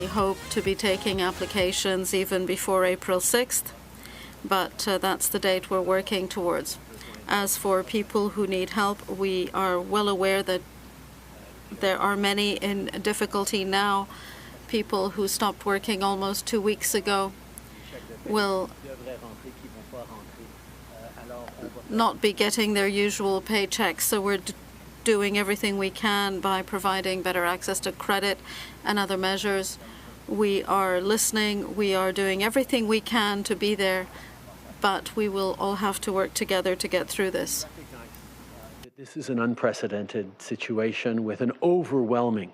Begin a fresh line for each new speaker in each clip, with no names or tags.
hope to be taking applications even before April 6th, but that's the date we're working towards. As for people who need help, we are well aware that there are many in difficulty now. People who stopped working almost 2 weeks ago will not be getting their usual paychecks, so we're doing everything we can by providing better access to credit and other measures. We are listening. We are doing everything we can to be there, but we will all have to work together to get through this.
This is an unprecedented situation with an overwhelming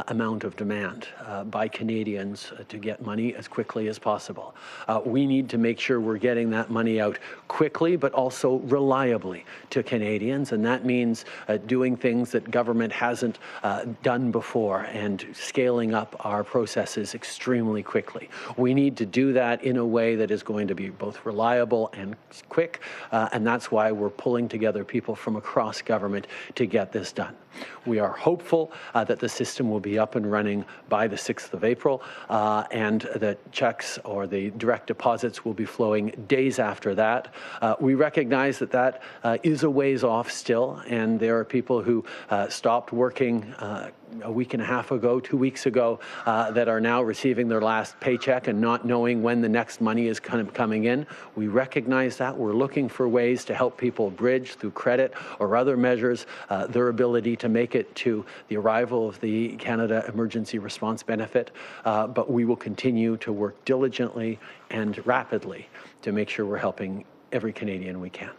amount of demand by Canadians to get money as quickly as possible. We need to make sure we're getting that money out quickly, but also reliably to Canadians, and that means doing things that government hasn't done before and scaling up our processes extremely quickly. We need to do that in a way that is going to be both reliable and quick, and that's why we're pulling together people from across government to get this done. We are hopeful that the system will be up and running by the 6th of April, and that checks or the direct deposits will be flowing days after that. We recognize that that is a ways off still, and there are people who stopped working a week and a half ago, 2 weeks ago, that are now receiving their last paycheck and not knowing when the next money is kind of coming in. We recognize that. We're looking for ways to help people bridge through credit or other measures their ability to make it to the arrival of the Canada Emergency Response Benefit, but we will continue to work diligently and rapidly to make sure we're helping every Canadian we can.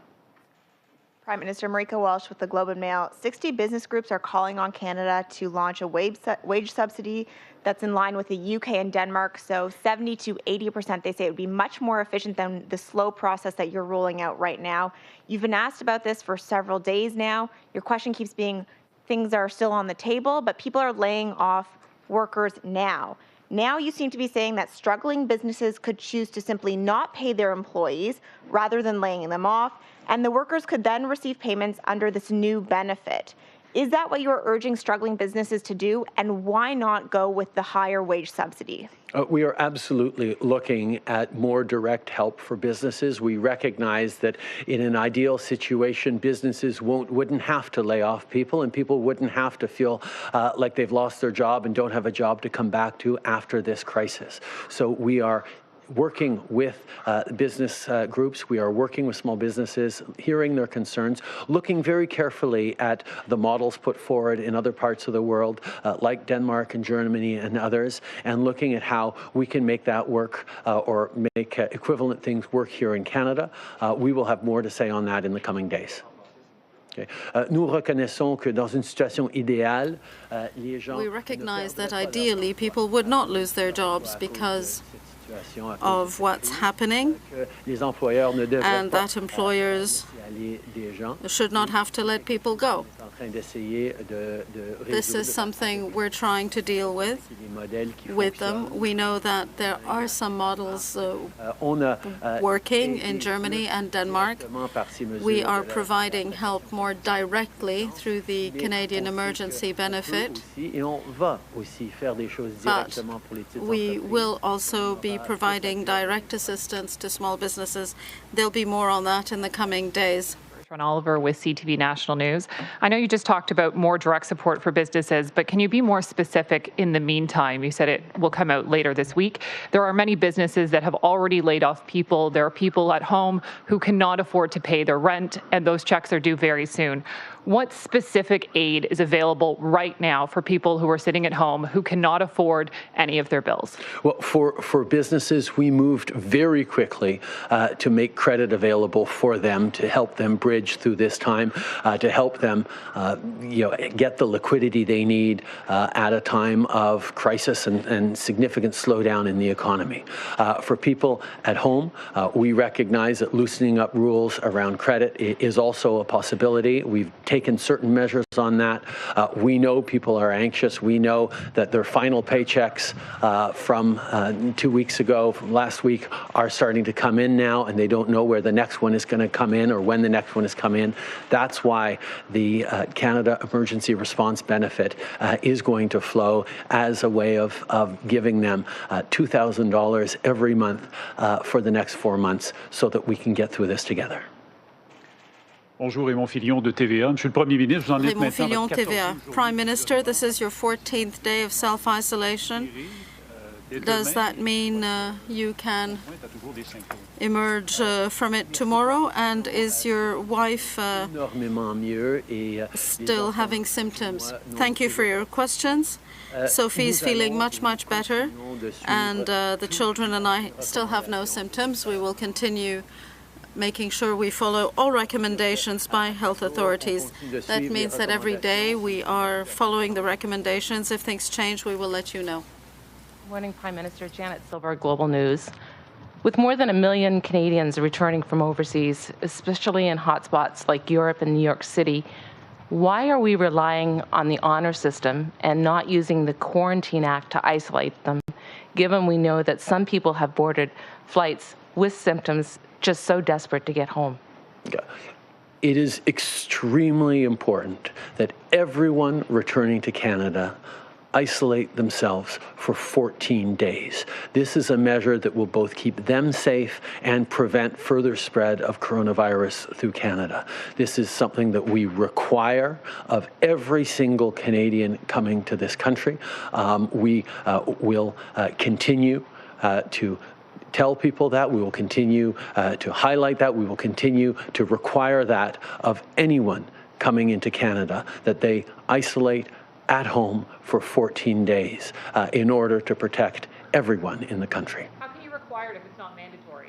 Prime Minister Marika Walsh with the Globe and Mail. 60 business groups are calling on Canada to launch a wage subsidy that's in line with the UK and Denmark. So 70 to 80%, they say it would be much more efficient than the slow process that you're rolling out right now. You've been asked about this for several days now. Your question keeps being, things are still on the table, but people are laying off workers now. Now you seem to be saying that struggling businesses could choose to simply not pay their employees rather than laying them off, and the workers could then receive payments under this new benefit. Is that what you are urging struggling businesses to do, and why not go with the higher wage subsidy?
We are absolutely looking at more direct help for businesses. We recognize that in an ideal situation, businesses wouldn't have to lay off people, and people wouldn't have to feel like they've lost their job and don't have a job to come back to after this crisis. So we are working with business groups. We are working with small businesses, hearing their concerns, looking very carefully at the models put forward in other parts of the world, like Denmark and Germany and others, and looking at how we can make that work or make equivalent things work here in Canada. We will have more to say on that in the coming days. Nous reconnaissons que dans une situation idéale, les gens.
We recognize that ideally people would not lose their jobs because of what's happening, and that employers should not have to let people go. This is something we're trying to deal with them. We know that there are some models working in Germany and Denmark. We are providing help more directly through the Canadian Emergency Benefit, but we will also be providing direct assistance to small businesses. There'll be more on that in the coming days.
Oliver with CTV National News. I know you just talked about more direct support for businesses, but can you be more specific in the meantime? You said it will come out later this week. There are many businesses that have already laid off people. There are people at home who cannot afford to pay their rent, and those checks are due very soon. What specific aid is available right now for people who are sitting at home who cannot afford any of their bills?
Well, for businesses, we moved very quickly to make credit available for them, to help them bridge through this time, to help them get the liquidity they need at a time of crisis and significant slowdown in the economy. For people at home, we recognize that loosening up rules around credit is also a possibility. We've taken certain measures on that. We know people are anxious. We know that their final paychecks from 2 weeks ago, from last week, are starting to come in now, and they don't know where the next one is going to come in or when the next one is has come in. That's why the Canada Emergency Response Benefit is going to flow as a way of giving them $2,000 every month for the next 4 months so that we can get through this together.
Bonjour, Raymond Fillon de TVA. Monsieur le Premier ministre, vous en êtes
Raymond
maintenant
Fillon, TVA. Prime Minister, this is your 14th day of self-isolation. Does that mean you can emerge from it tomorrow? And is your wife still having symptoms? Thank you for your questions. Sophie's feeling much, much better, and the children and I still have no symptoms. We will continue making sure we follow all recommendations by health authorities. That means that every day we are following the recommendations. If things change, we will let you know.
Morning, Prime Minister. Janet Silver, Global News. With more than 1 million Canadians returning from overseas, especially in hotspots like Europe and New York City, why are we relying on the honor system and not using the Quarantine Act to isolate them, given we know that some people have boarded flights with symptoms just so desperate to get home?
It is extremely important that everyone returning to Canada isolate themselves for 14 days. This is a measure that will both keep them safe and prevent further spread of coronavirus through Canada. This is something that we require of every single Canadian coming to this country. We will continue to tell people that. We will continue to highlight that. We will continue to require that of anyone coming into Canada, that they isolate at home for 14 days in order to protect everyone in the country.
How can you require it if it's not mandatory?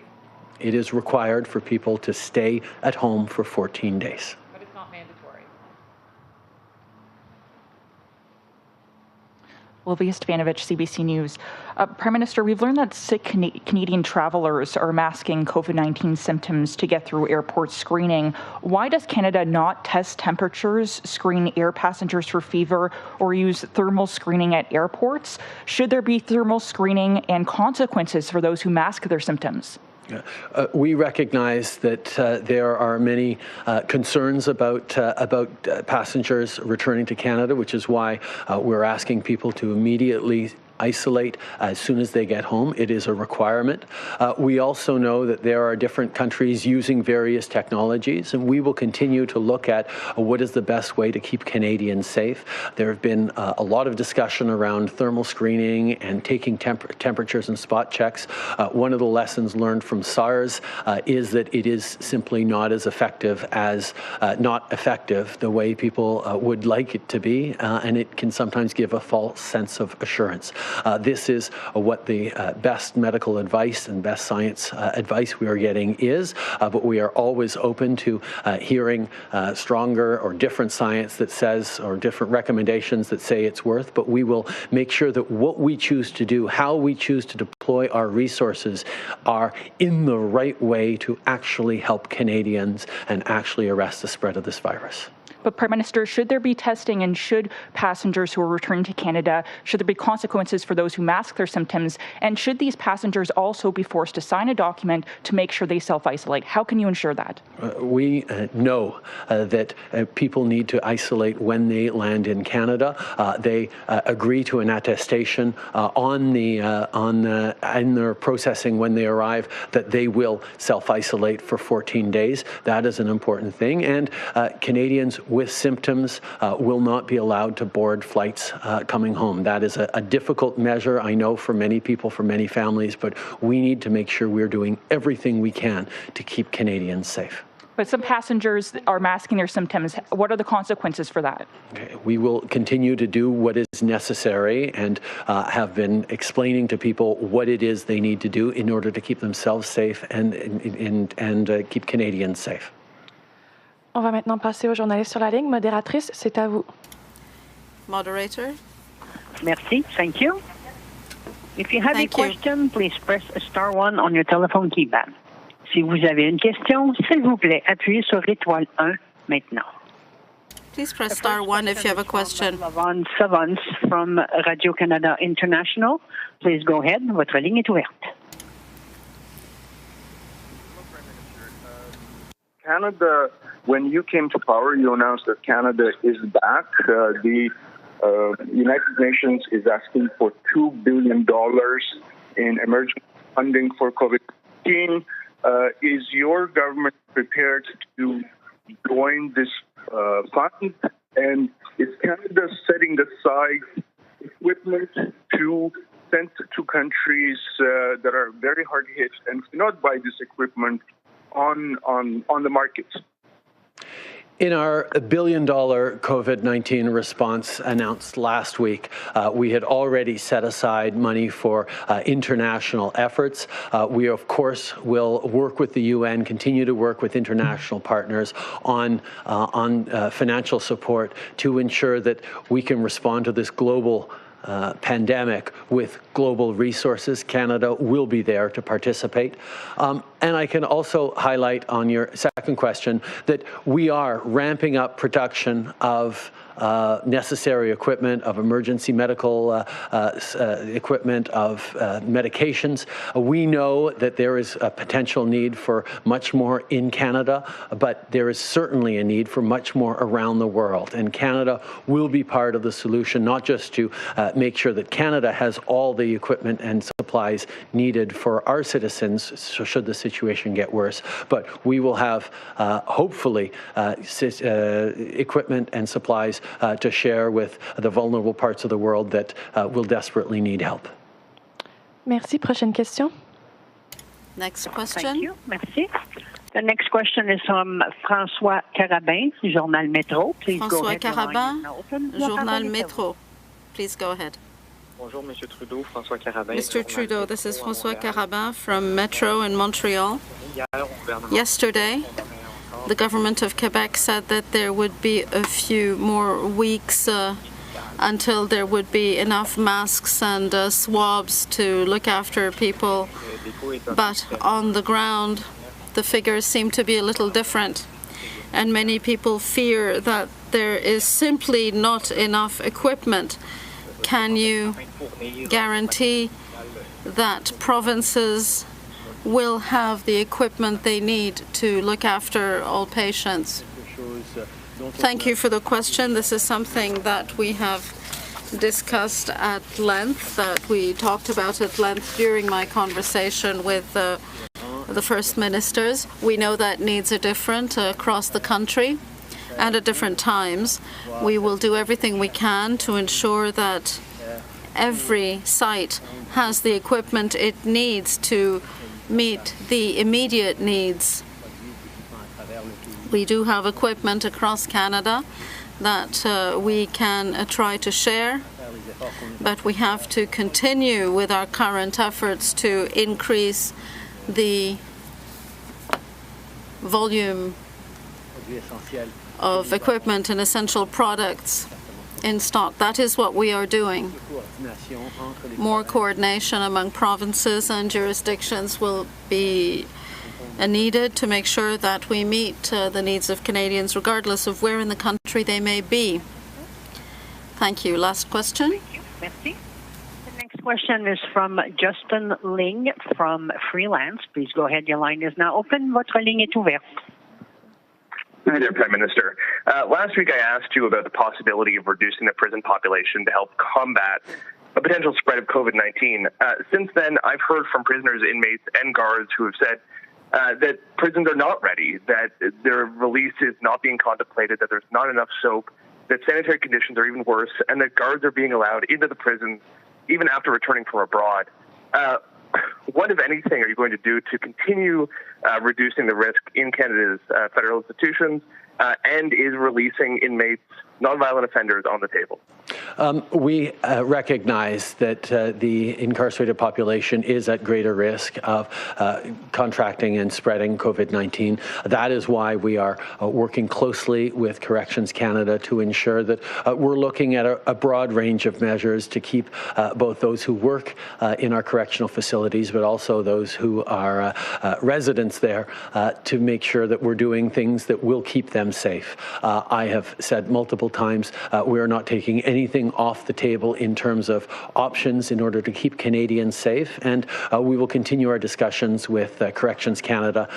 It is required for people to stay at home for 14 days.
But it's not mandatory.
Olivia Stefanovich, CBC News. Prime Minister, we've learned that sick Canadian travelers are masking COVID-19 symptoms to get through airport screening. Why does Canada not test temperatures, screen air passengers for fever, or use thermal screening at airports? Should there be thermal screening and consequences for those who mask their symptoms?
We recognize that there are many concerns about passengers returning to Canada, which is why we're asking people to immediately isolate as soon as they get home. It is a requirement. We also know that there are different countries using various technologies, and we will continue to look at what is the best way to keep Canadians safe. There have been a lot of discussion around thermal screening and taking temperatures and spot checks. One of the lessons learned from SARS is that it is simply not as effective as the way people would like it to be, and it can sometimes give a false sense of assurance. This is what the best medical advice and best science advice we are getting is, but we are always open to hearing stronger or different science that says, or different recommendations that say it's worth, but we will make sure that what we choose to do, how we choose to deploy our resources are in the right way to actually help Canadians and actually arrest the spread of this virus.
But Prime Minister, should there be testing, and should passengers who are returning to Canada, should there be consequences for those who mask their symptoms? And should these passengers also be forced to sign a document to make sure they self-isolate? How can you ensure that?
We know that people need to isolate when they land in Canada. They agree to an attestation in their processing when they arrive that they will self-isolate for 14 days. That is an important thing. And Canadians with symptoms will not be allowed to board flights coming home. That is a difficult measure, I know, for many people, for many families, but we need to make sure we're doing everything we can to keep Canadians safe.
But some passengers are masking their symptoms. What are the consequences for that?
Okay. We will continue to do what is necessary and have been explaining to people what it is they need to do in order to keep themselves safe and keep Canadians safe.
On va maintenant passer aux journalistes sur la ligne. Modératrice, c'est à vous.
Moderator.
Merci. Thank you. If you have a question, please press star 1 on your telephone keypad. Si vous avez une question, s'il vous plaît, appuyez sur étoile 1 maintenant.
Please press star 1 if you have a question.
Lavon Savance from Radio-Canada International. Please go ahead. Votre ligne est ouverte.
Canada, when you came to power, you announced that Canada is back. The United Nations is asking for $2 billion in emergency funding for COVID-19. Is your government prepared to join this fund? And is Canada setting aside equipment to send to countries that are very hard hit and cannot buy this equipment on the market?
In our $1 billion COVID-19 response announced last week, we had already set aside money for international efforts. We, of course, will work with the UN, continue to work with international partners on financial support to ensure that we can respond to this global pandemic with global resources. Canada will be there to participate. And I can also highlight on your second question that we are ramping up production of necessary equipment, of emergency medical equipment, of medications. We know that there is a potential need for much more in Canada, but there is certainly a need for much more around the world. And Canada will be part of the solution, not just to make sure that Canada has all the equipment and supplies needed for our citizens, so should the situation get worse, but we will have, hopefully, equipment and supplies to share with the vulnerable parts of the world that will desperately need help.
Merci. Prochaine question.
Next question.
Thank you. Merci. The next question is from François Carabin, Journal Métro. Please go ahead.
François Carabin, Journal Métro. Please go ahead.
Bonjour, Monsieur Trudeau. François Carabin.
Mr. Trudeau, this is François Carabin from Metro in Montreal. Yesterday, the government of Quebec said that there would be a few more weeks until there would be enough masks and swabs to look after people. But on the ground, the figures seem to be a little different. And many people fear that there is simply not enough equipment. Can you guarantee that provinces will have the equipment they need to look after all patients? Thank you for the question. This is something that we have discussed at length, that we talked about at length during my conversation with the First Ministers. We know that needs are different across the country and at different times. We will do everything we can to ensure that every site has the equipment it needs to meet the immediate needs. We do have equipment across Canada that we can try to share, but we have to continue with our current efforts to increase the volume of equipment and essential products in stock. That is what we are doing. More coordination among provinces and jurisdictions will be needed to make sure that we meet the needs of Canadians, regardless of where in the country they may be. Thank you. Last question.
Thank you. Merci. The next question is from Justin Ling from Freelance. Please go ahead. Your line is now open. Votre ligne est ouverte.
Hi there, Prime Minister. Last week I asked you about the possibility of reducing the prison population to help combat a potential spread of COVID-19. Since then, I've heard from prisoners, inmates, and guards who have said that prisons are not ready, that their release is not being contemplated, that there's not enough soap, that sanitary conditions are even worse, and that guards are being allowed into the prisons even after returning from abroad. What, if anything, are you going to do to continue reducing the risk in Canada's federal institutions, and is releasing inmates, nonviolent offenders, on the table?
We recognize that the incarcerated population is at greater risk of contracting and spreading COVID-19. That is why we are working closely with Corrections Canada to ensure that we're looking at a broad range of measures to keep both those who work in our correctional facilities, but also those who are residents there, to make sure that we're doing things that will keep them safe. I have said multiple times we are not taking anything anything off the table in terms of options in order to keep Canadians safe. And we will continue our discussions with Corrections Canada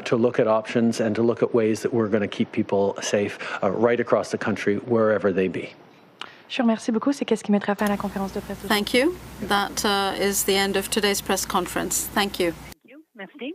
to look at options and to look at ways that we're going to keep people safe right across the country, wherever they be.
Je vous remercie beaucoup. C'est qu'est-ce qui mettra fin à la conférence de presse.
Thank you. That is the end of today's press conference. Thank you.
Thank you. Merci.